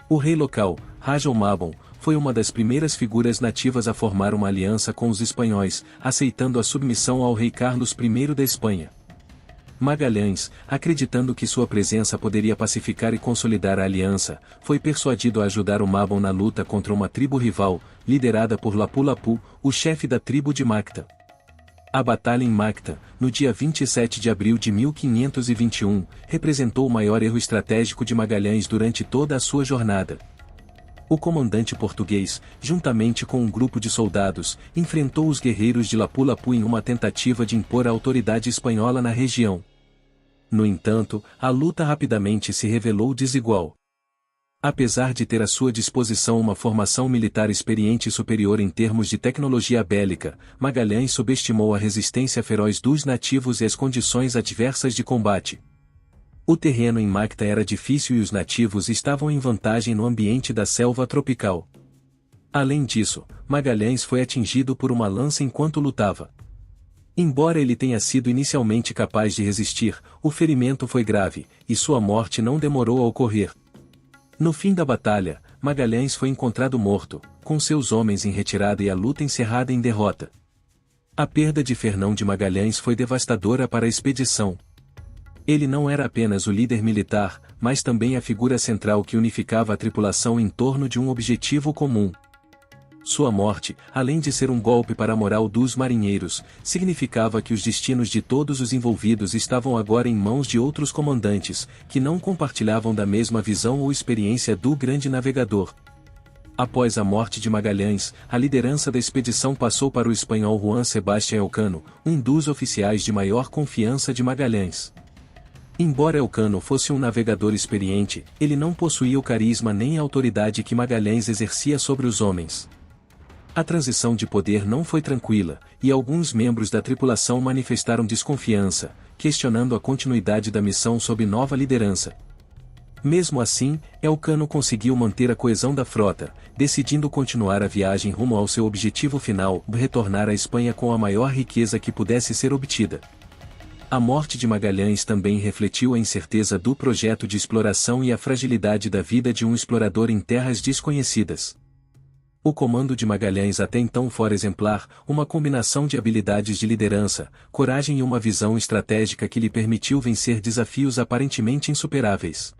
O rei local, Rajah Mabon, foi uma das primeiras figuras nativas a formar uma aliança com os espanhóis, aceitando a submissão ao rei Carlos I da Espanha. Magalhães, acreditando que sua presença poderia pacificar e consolidar a aliança, foi persuadido a ajudar o Mabon na luta contra uma tribo rival, liderada por Lapu-Lapu, o chefe da tribo de Macta. A batalha em Macta, no dia 27 de abril de 1521, representou o maior erro estratégico de Magalhães durante toda a sua jornada. O comandante português, juntamente com um grupo de soldados, enfrentou os guerreiros de Lapu-Lapu em uma tentativa de impor a autoridade espanhola na região. No entanto, a luta rapidamente se revelou desigual. Apesar de ter à sua disposição uma formação militar experiente e superior em termos de tecnologia bélica, Magalhães subestimou a resistência feroz dos nativos e as condições adversas de combate. O terreno em Macta era difícil e os nativos estavam em vantagem no ambiente da selva tropical. Além disso, Magalhães foi atingido por uma lança enquanto lutava. Embora ele tenha sido inicialmente capaz de resistir, o ferimento foi grave, e sua morte não demorou a ocorrer. No fim da batalha, Magalhães foi encontrado morto, com seus homens em retirada e a luta encerrada em derrota. A perda de Fernão de Magalhães foi devastadora para a expedição. Ele não era apenas o líder militar, mas também a figura central que unificava a tripulação em torno de um objetivo comum. Sua morte, além de ser um golpe para a moral dos marinheiros, significava que os destinos de todos os envolvidos estavam agora em mãos de outros comandantes, que não compartilhavam da mesma visão ou experiência do grande navegador. Após a morte de Magalhães, a liderança da expedição passou para o espanhol Juan Sebastián Elcano, um dos oficiais de maior confiança de Magalhães. Embora Elcano fosse um navegador experiente, ele não possuía o carisma nem a autoridade que Magalhães exercia sobre os homens. A transição de poder não foi tranquila, e alguns membros da tripulação manifestaram desconfiança, questionando a continuidade da missão sob nova liderança. Mesmo assim, Elcano conseguiu manter a coesão da frota, decidindo continuar a viagem rumo ao seu objetivo final, retornar à Espanha com a maior riqueza que pudesse ser obtida. A morte de Magalhães também refletiu a incerteza do projeto de exploração e a fragilidade da vida de um explorador em terras desconhecidas. O comando de Magalhães até então fora exemplar, uma combinação de habilidades de liderança, coragem e uma visão estratégica que lhe permitiu vencer desafios aparentemente insuperáveis.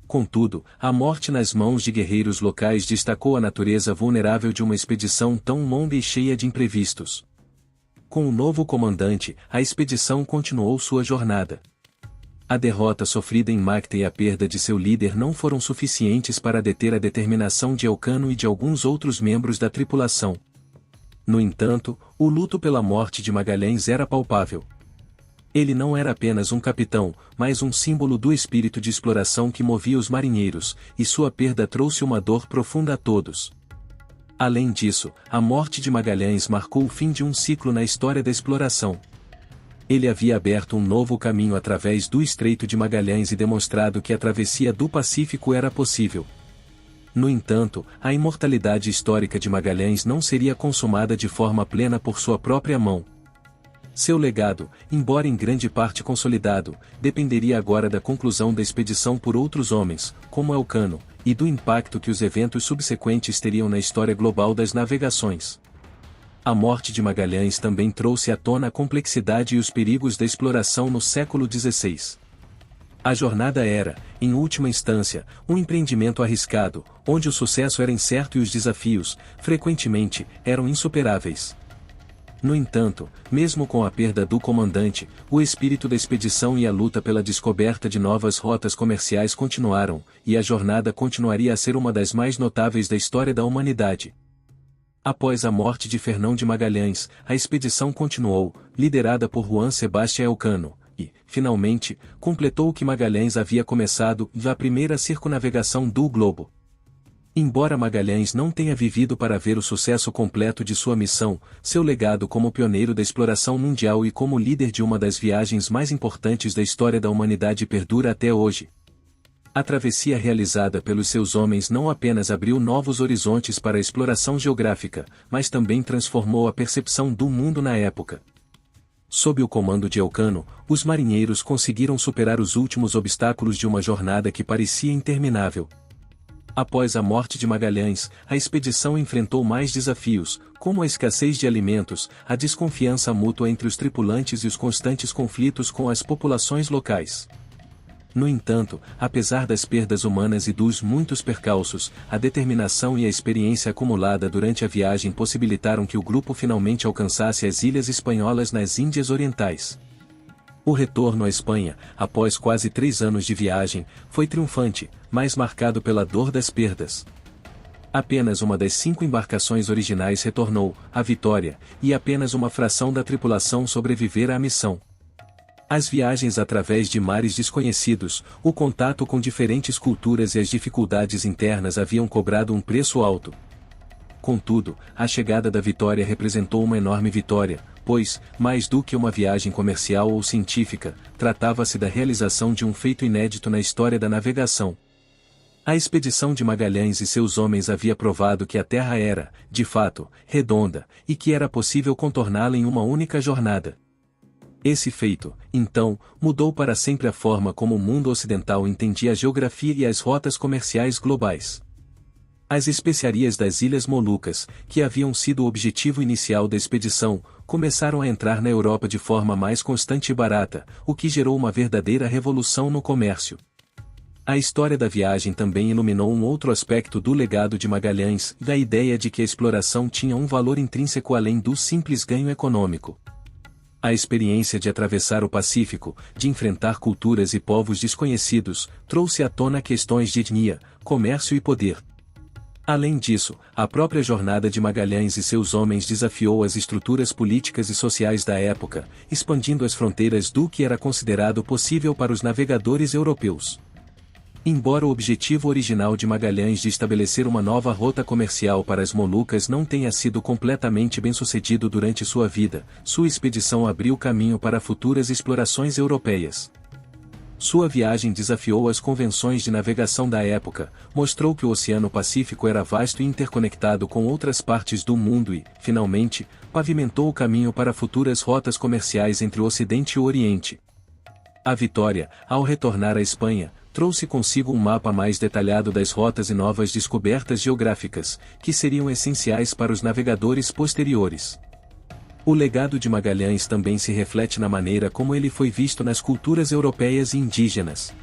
Contudo, a morte nas mãos de guerreiros locais destacou a natureza vulnerável de uma expedição tão longa e cheia de imprevistos. Com o novo comandante, a expedição continuou sua jornada. A derrota sofrida em Macta e a perda de seu líder não foram suficientes para deter a determinação de Elcano e de alguns outros membros da tripulação. No entanto, o luto pela morte de Magalhães era palpável. Ele não era apenas um capitão, mas um símbolo do espírito de exploração que movia os marinheiros, e sua perda trouxe uma dor profunda a todos. Além disso, a morte de Magalhães marcou o fim de um ciclo na história da exploração. Ele havia aberto um novo caminho através do Estreito de Magalhães e demonstrado que a travessia do Pacífico era possível. No entanto, a imortalidade histórica de Magalhães não seria consumada de forma plena por sua própria mão. Seu legado, embora em grande parte consolidado, dependeria agora da conclusão da expedição por outros homens, como Elcano, e do impacto que os eventos subsequentes teriam na história global das navegações. A morte de Magalhães também trouxe à tona a complexidade e os perigos da exploração no século XVI. A jornada era, em última instância, um empreendimento arriscado, onde o sucesso era incerto e os desafios, frequentemente, eram insuperáveis. No entanto, mesmo com a perda do comandante, o espírito da expedição e a luta pela descoberta de novas rotas comerciais continuaram, e a jornada continuaria a ser uma das mais notáveis da história da humanidade. Após a morte de Fernão de Magalhães, a expedição continuou, liderada por Juan Sebastián Elcano, e, finalmente, completou o que Magalhães havia começado, a primeira circunnavegação do globo. Embora Magalhães não tenha vivido para ver o sucesso completo de sua missão, seu legado como pioneiro da exploração mundial e como líder de uma das viagens mais importantes da história da humanidade perdura até hoje. A travessia realizada pelos seus homens não apenas abriu novos horizontes para a exploração geográfica, mas também transformou a percepção do mundo na época. Sob o comando de Elcano, os marinheiros conseguiram superar os últimos obstáculos de uma jornada que parecia interminável. Após a morte de Magalhães, a expedição enfrentou mais desafios, como a escassez de alimentos, a desconfiança mútua entre os tripulantes e os constantes conflitos com as populações locais. No entanto, apesar das perdas humanas e dos muitos percalços, a determinação e a experiência acumulada durante a viagem possibilitaram que o grupo finalmente alcançasse as ilhas espanholas nas Índias Orientais. O retorno à Espanha, após quase 3 anos de viagem, foi triunfante, mas marcado pela dor das perdas. Apenas uma das 5 embarcações originais retornou, a Vitória, e apenas uma fração da tripulação sobrevivera à missão. As viagens através de mares desconhecidos, o contato com diferentes culturas e as dificuldades internas haviam cobrado um preço alto. Contudo, a chegada da Vitória representou uma enorme vitória, pois, mais do que uma viagem comercial ou científica, tratava-se da realização de um feito inédito na história da navegação. A expedição de Magalhães e seus homens havia provado que a Terra era, de fato, redonda, e que era possível contorná-la em uma única jornada. Esse feito, então, mudou para sempre a forma como o mundo ocidental entendia a geografia e as rotas comerciais globais. As especiarias das Ilhas Molucas, que haviam sido o objetivo inicial da expedição, começaram a entrar na Europa de forma mais constante e barata, o que gerou uma verdadeira revolução no comércio. A história da viagem também iluminou um outro aspecto do legado de Magalhães, da ideia de que a exploração tinha um valor intrínseco além do simples ganho econômico. A experiência de atravessar o Pacífico, de enfrentar culturas e povos desconhecidos, trouxe à tona questões de etnia, comércio e poder. Além disso, a própria jornada de Magalhães e seus homens desafiou as estruturas políticas e sociais da época, expandindo as fronteiras do que era considerado possível para os navegadores europeus. Embora o objetivo original de Magalhães de estabelecer uma nova rota comercial para as Molucas não tenha sido completamente bem-sucedido durante sua vida, sua expedição abriu caminho para futuras explorações europeias. Sua viagem desafiou as convenções de navegação da época, mostrou que o Oceano Pacífico era vasto e interconectado com outras partes do mundo e, finalmente, pavimentou o caminho para futuras rotas comerciais entre o Ocidente e o Oriente. A Vitória, ao retornar à Espanha, trouxe consigo um mapa mais detalhado das rotas e novas descobertas geográficas, que seriam essenciais para os navegadores posteriores. O legado de Magalhães também se reflete na maneira como ele foi visto nas culturas europeias e indígenas.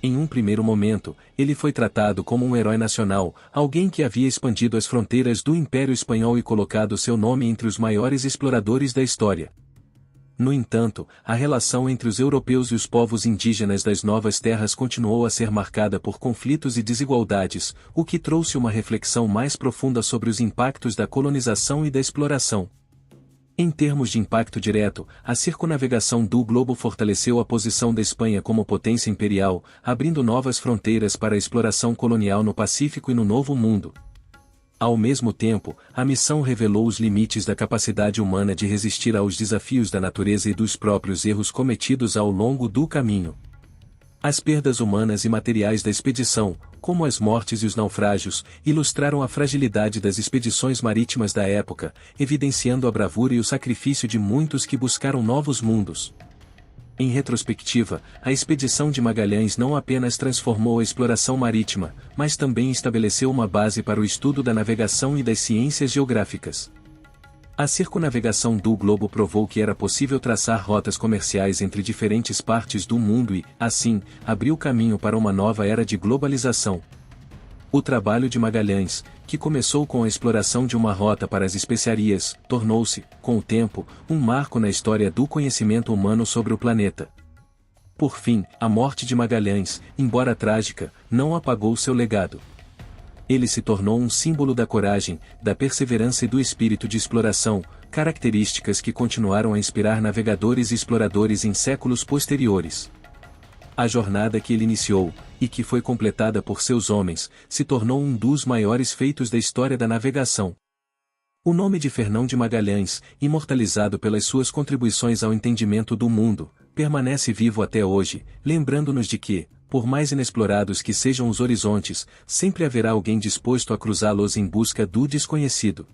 Em um primeiro momento, ele foi tratado como um herói nacional, alguém que havia expandido as fronteiras do Império Espanhol e colocado seu nome entre os maiores exploradores da história. No entanto, a relação entre os europeus e os povos indígenas das novas terras continuou a ser marcada por conflitos e desigualdades, o que trouxe uma reflexão mais profunda sobre os impactos da colonização e da exploração. Em termos de impacto direto, a circunnavegação do globo fortaleceu a posição da Espanha como potência imperial, abrindo novas fronteiras para a exploração colonial no Pacífico e no Novo Mundo. Ao mesmo tempo, a missão revelou os limites da capacidade humana de resistir aos desafios da natureza e dos próprios erros cometidos ao longo do caminho. As perdas humanas e materiais da expedição, como as mortes e os naufrágios, ilustraram a fragilidade das expedições marítimas da época, evidenciando a bravura e o sacrifício de muitos que buscaram novos mundos. Em retrospectiva, a expedição de Magalhães não apenas transformou a exploração marítima, mas também estabeleceu uma base para o estudo da navegação e das ciências geográficas. A circunnavegação do globo provou que era possível traçar rotas comerciais entre diferentes partes do mundo e, assim, abriu caminho para uma nova era de globalização. O trabalho de Magalhães, que começou com a exploração de uma rota para as especiarias, tornou-se, com o tempo, um marco na história do conhecimento humano sobre o planeta. Por fim, a morte de Magalhães, embora trágica, não apagou seu legado. Ele se tornou um símbolo da coragem, da perseverança e do espírito de exploração, características que continuaram a inspirar navegadores e exploradores em séculos posteriores. A jornada que ele iniciou, e que foi completada por seus homens, se tornou um dos maiores feitos da história da navegação. O nome de Fernão de Magalhães, imortalizado pelas suas contribuições ao entendimento do mundo, permanece vivo até hoje, lembrando-nos de que, por mais inexplorados que sejam os horizontes, sempre haverá alguém disposto a cruzá-los em busca do desconhecido.